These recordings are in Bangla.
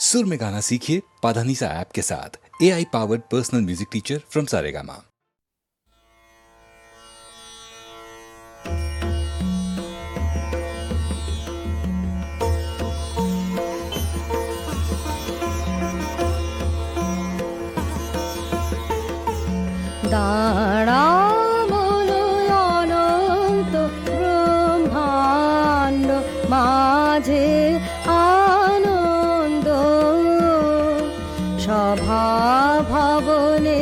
सुर में गाना सीखिए पाधानीसा ऐप के साथ। AI powered personal music teacher from Saregama. অনন্ত ব্রহ্মাণ্ড মাঝে আনন্দ সভা ভবনে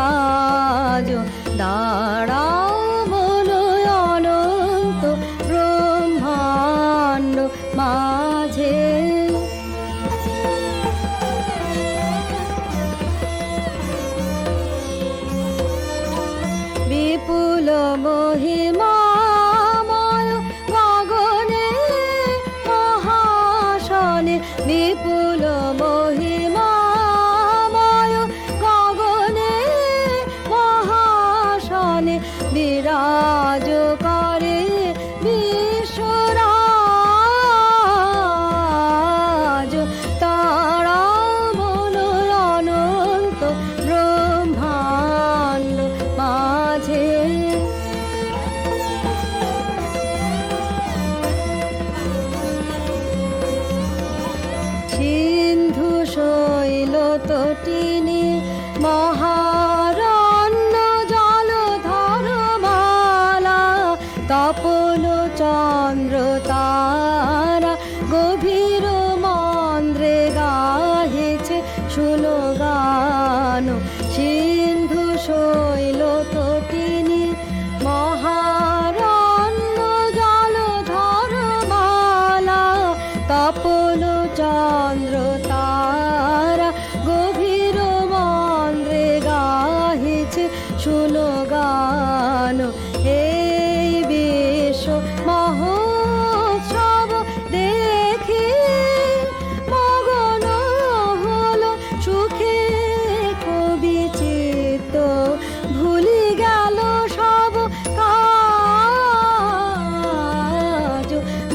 আজ দাঁড়াও বলো অনন্ত ব্রহ্মাণ্ড মাঝে বিপুল মহিমাময় গগনে মহাশনে বিপুল মহিমাময় গগনে মহাশনে বিরাজ করে বিশ্বরাজ তারা বলো অনন্ত ব্রহ্মাণ্ড মাঝে সিন্ধু শৈল তটিনী মহারণ্য জলধরমালা তপন চন্দ্র তারা গভীর মন্দ্রে গাহিছে শুনো গান সিন্ধু শৈল তটিনী মহারণ্য জলধরমালা তপন চন্দ্র তারা গভীর মন্দ্রে গাহিছে শুনো গান এই বিশ্ব মহোৎসব দেখি মগন হলো সুখে কবি চিত্ত ভুলি গেল সব কাজ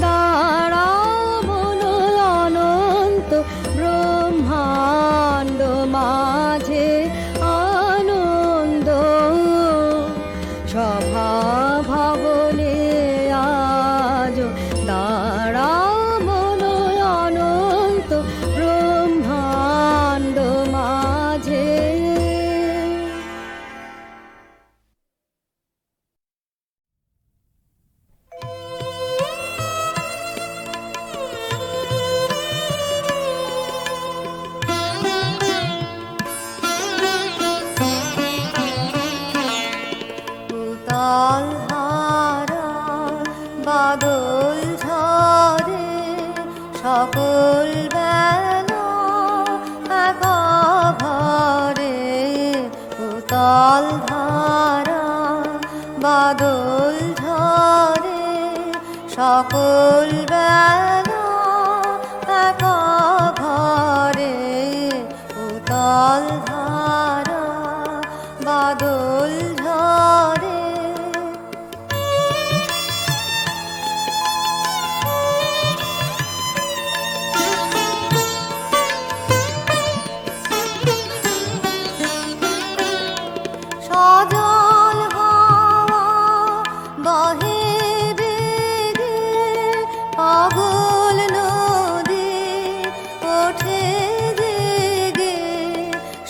দাঁড়াও বলো অনন্ত ব্রহ্মাণ্ড মাঝে আনন্দ সভা ভবনে আজ দাঁড়াও বলো অনন্ত ব্রহ্মাণ্ড মাঝে উতাল ধারা বাদল ঝরে সকল বেলা এক ঘরে উতাল ধারা বাদল ঝরে সকল বেলা এক ঘরে উতাল ধারা বাদল ঝরে সজল হাওয়া বহে বেগে পাগল নদী ওঠে জেগে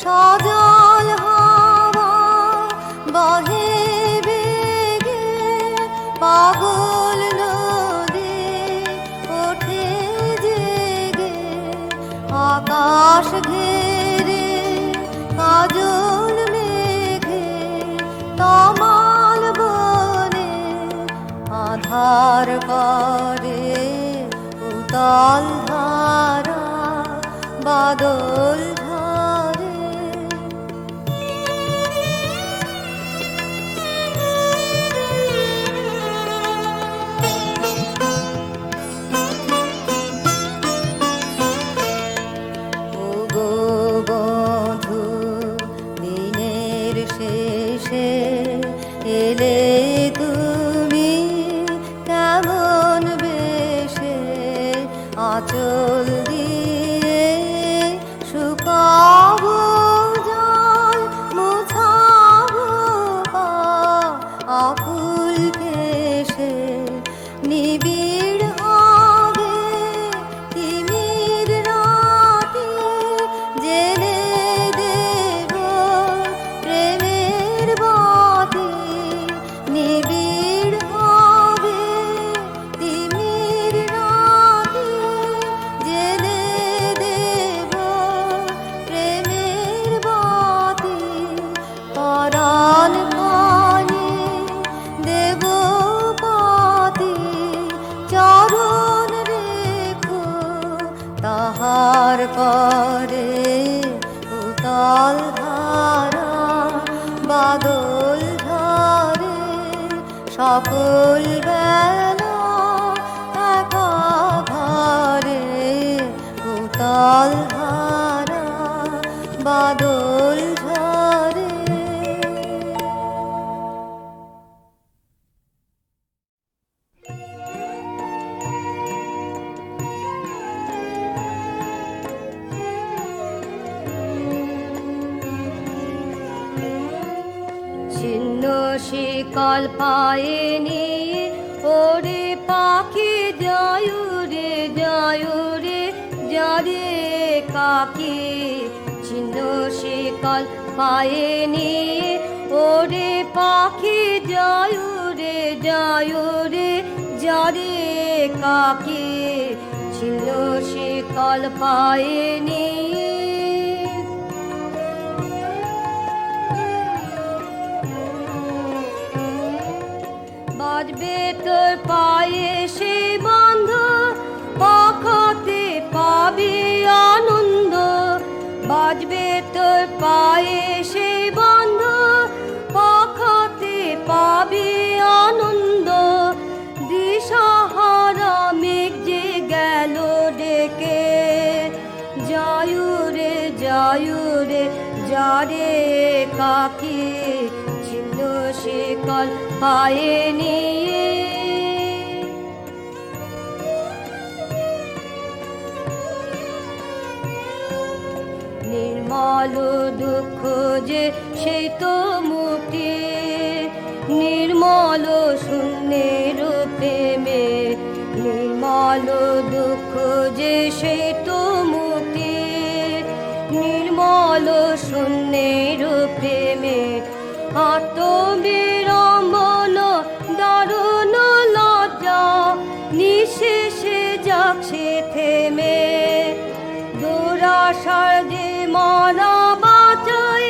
সজল হাওয়া বহে বেগে পাগল নদী ওঠে জেগে আকাশ ঘেরে কাজল মেঘে তমাল বনে আধার করে উতাল ধারা বাদল ঝরে ওগো বধূ দিনের শেষে এলে তুমি কেমন বেশে আঁচল দিয়ে পার করে উতল ধারা বাদল ঝরে সকল বেলা একাধারে উতল ধারা বাদল ঝরে। ছিন্ন শিকল পায়ে নিয়ে ওরে পাখি যায় রে যারে কাকি। ছিন্ন শিকল পায়ে নিয়ে ওরে পাখি যায় রে যারে কাকি। ছিন্ন শিকল পায়ে নিয়ে বাজবে তোর পায়ে সে বন্ধ পাখাতে পাবি আনন্দ। বাজবে তোর পায়ে সে বন্ধ পাখাতে পাবি আনন্দ। দিশাহারা মেঘ যে গেল ডেকে যায়ুরে যারে কাকি। ছিন্ন শিকল পায়ে নিয়ে নির্মল দুঃখ যে সেই তো মুক্তি। নির্মল শূন্যের প্রেমে নির্মল দুঃখ যে সেই তো মুক্তি। নির্মল শূন্যের প্রেমে আত্মবিড়ম্বন দারুণ লজ্জা নিঃশেষে যাচ্ছে থেমে। দুরাশার যে মরা বাঁচায়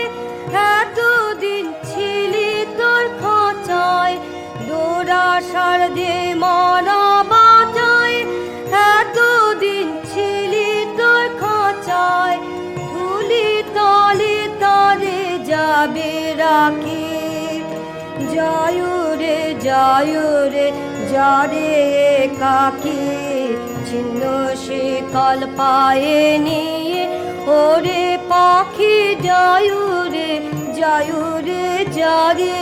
এতদিন ছিলি তোর খাঁচায়। দুরাশার যে মরা বাঁচায় এতদিন ছিলি তোর খাঁচায়। ধুলি তলে তারে যাবে রাখি যায়ুরে যারে কাকি। ছিন্ন শিকল পায়ে নিয়ে ওরে পাখি যায়ুরে যারে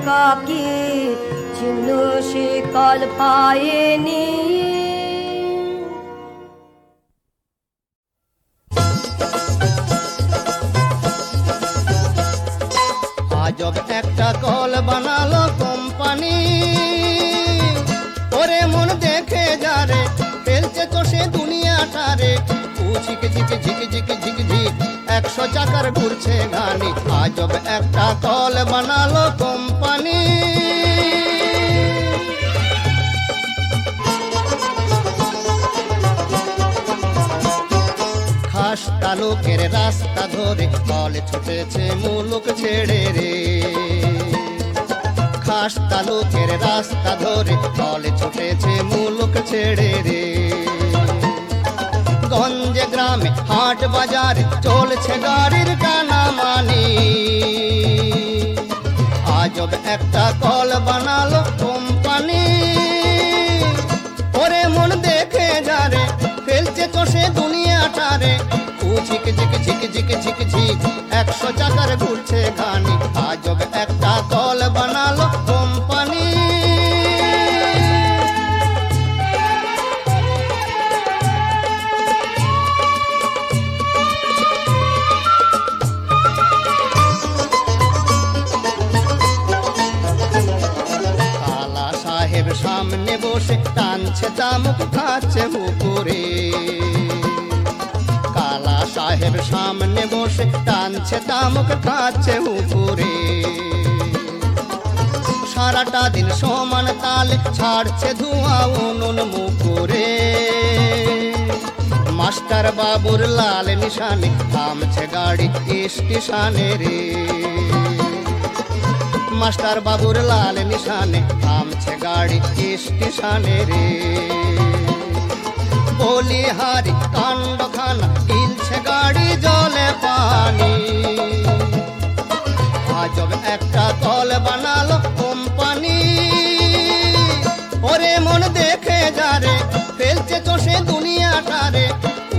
কাকি। ছিন্ন শিকল পায়ে নিয়ে আজব একটা কল বানালো কোম্পানি। ওরে মন দেখে যারে ফেলছে তো সে দুনিয়াটারে। ঝিক 100 চাকার ঘুরছে গানি। আজব একটা কল বানালো কোম্পানি। খাস তালুকের রাস্তা ধরে কল ছুটেছে মুলুক ছেড়ে রে। খাস তালুকের রাস্তা ধরে কল ছুটেছে মুলুক ছেড়ে রে। গঞ্জে গ্রামে হাট বাজারে চলছে গাড়ির কানামানি। আজব একটা কল বানালো কোম্পানি। ওরে মন দেখে যারে ফেলছে তো সে দুনিয়াটারে। ঝিক 100 চাকার ঘুরছে গানি। আজব একটা কল বানালো কোম্পানি। কালা সাহেব সামনে বসে টানছে তামুক খাচ্ছে উপরে। কালা সাহেব সামনে বসে টানছে তামুক খাচ্ছে উপরে। সারাটা দিন সমান তালে ছাড়ছে ধোঁয়া উনুন মুখরে। মাস্টার বাবুর লাল নিশানে থামছে গাড়ি স্টেশনে রে। মাস্টার বাবুর লাল নিশানে থামছে গাড়ি স্টেশনে রে। বলিহারি কাণ্ডখানা গিলছে গাড়ি জলে পানি। আজব একটা কল বানালো কোম্পানি, ওরে মন দেখে যারে ফেলছে চষে দুনিয়াটারে।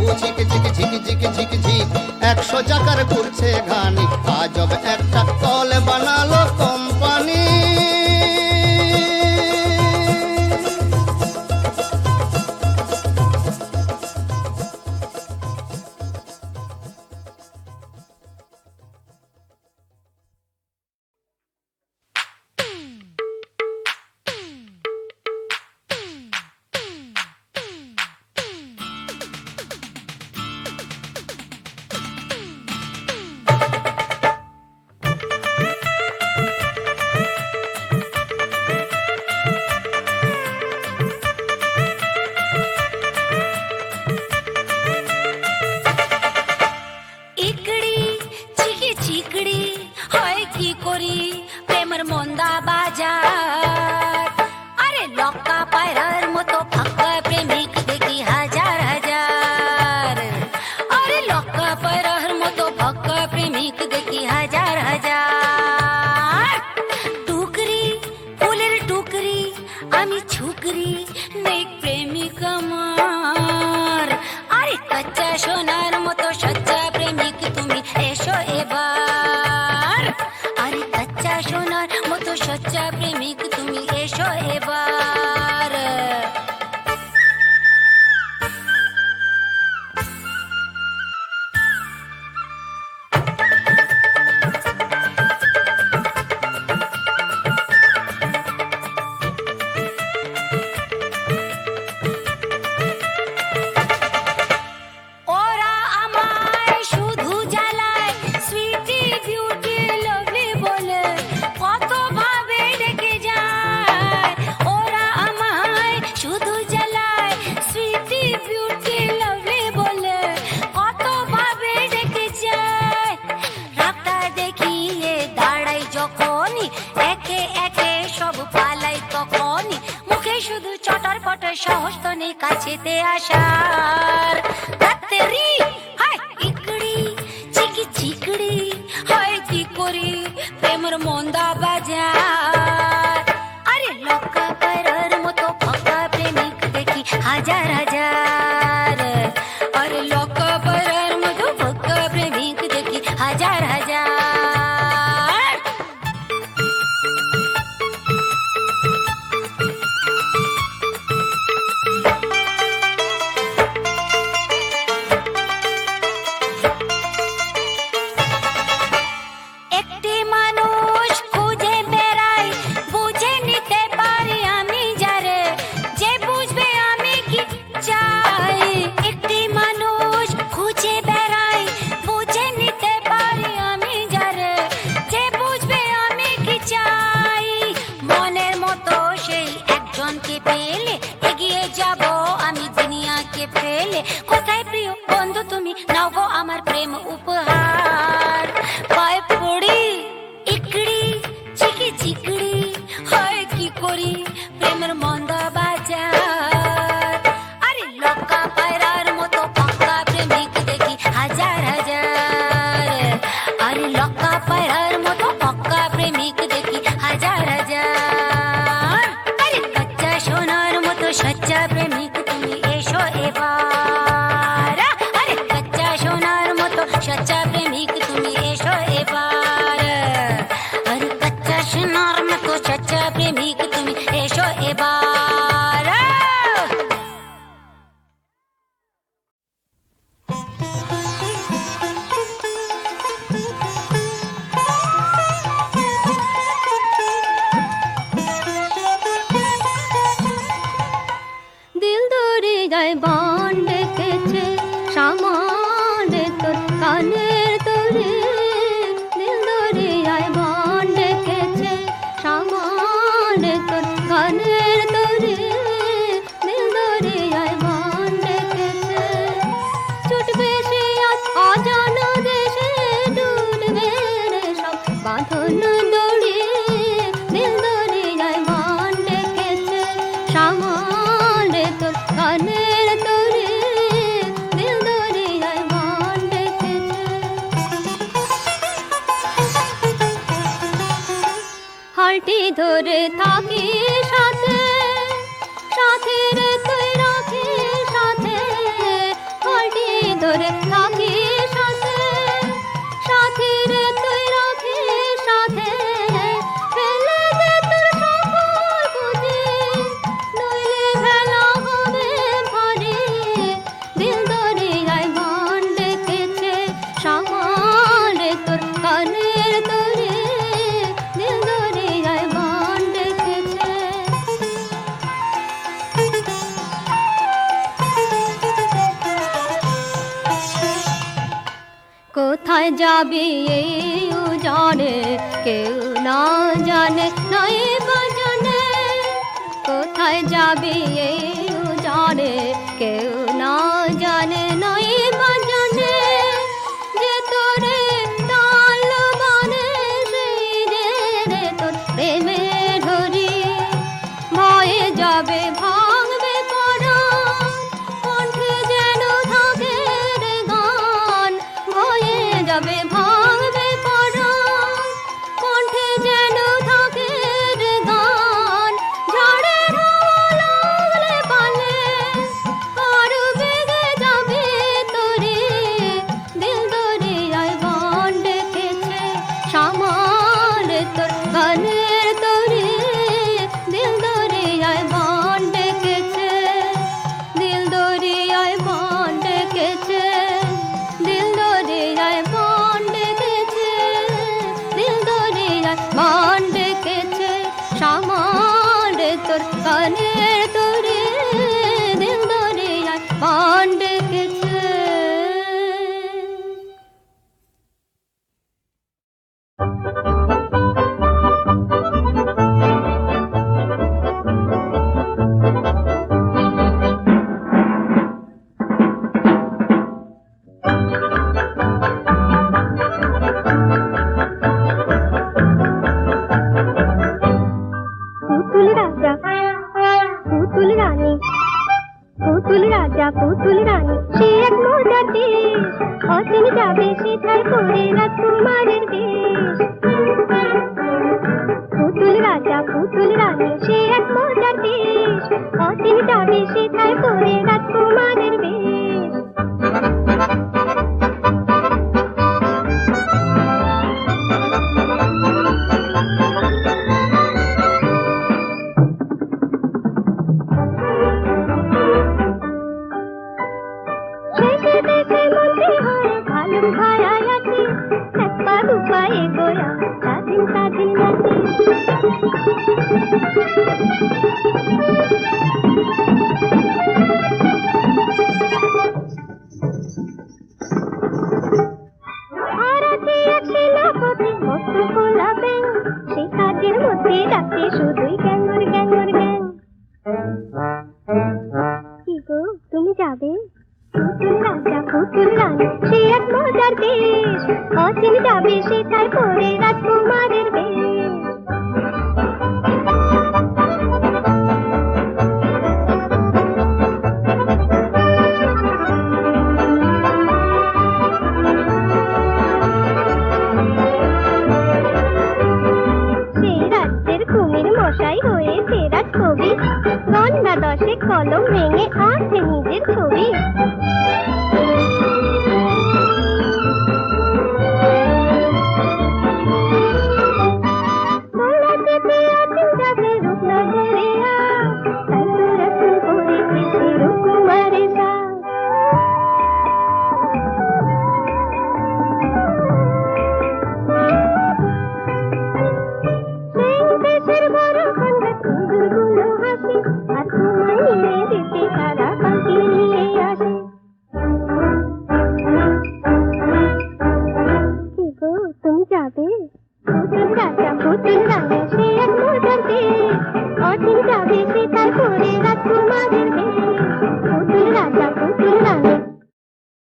ও ঝিক ঝিক ঝিক ঝিক ঝিক ঝিক 100 চাকার ঘুরছে ঘানি। আজব একটা কল বানালো কোম্পানি। সামনে তোর গানের তোরে ঘটি ধরে থাকি সাথে সাথে রে তুই রাখি সাথে ঘটি ধরে থাকি সাথে সাথে রে তুই রাখি সাথে ফেলে দে তোর সকল পুঁজি নইলে ভেলা হবে ভারী দিল দরিয়ায় মন ডেকেছে সামাল রে তোর কানের তরে দিল দরিয়ায় মন ডেকেছে কোথায় যাবি এই উজানে কেউ না জানে নাই বা জানে কোথায় যাবি এই উজানে কেউ না জানে নাই বা জানে যে তোরে টাল মানে সেই যে রে তোর প্রেমে ধরি ভয়ে যাবে ভাঙবে পরাণ কণ্ঠে যেন থাকে রে গান ভয়ে যাবে ভাঙবে পরাণ কণ্ঠে যেন থাকে রে গান ঝড়ের হাওয়া লাগলে পালে আরো বেগে যাবে তোরে দিল দরিয়ায় বান ডেকেছে সামাল তোর গানের তরে দিল দরিয়ায় বান ডেকেছে দিল দরিয়ায় বান ডেকেছে দিল দরিয়ায় বান ডেকেছে দিল দরিয়ায় বান ডেকেছে সামাল তোর গানের তরে দিল দরিয়ায় বান ডেকেছে পুতুল রাজা পুতুল রানী পুতুল রাজা পুতুল রানী সে এক মজার দেশ অচিন যাবে সেথায় করে রাজকুমারের বেশ পুতুল রাজা পুতুল রানী সে এক মজার দেশ অচিন যাবে সেথায় করে রাজকুমারের বেশ শেষে দেশে মন্ত্রী হয়ে ভালো ভাড়ায় আছি এক পা দু পা এগোয়া স্বাধীন স্বাধীন নাচি আর আছে এক সেনাপতি মস্ত খোলা ব্যাং সে কাজের মধ্যে রাখতে শুধুই গ্যাঙ্গর গ্যাঙ্গর গ্যাং কি গো তুমি যাবে পুতুল রাজা পুতুল রানী সে এক মজার দেশ অচিন যাবে সেথায় করে রাজকুমারের বেশ সে রাজ্যের কুমির মশাই হয়েছে রাজকবি গন্ডা দশে কলম ভেঙে আছে নিজের ছবি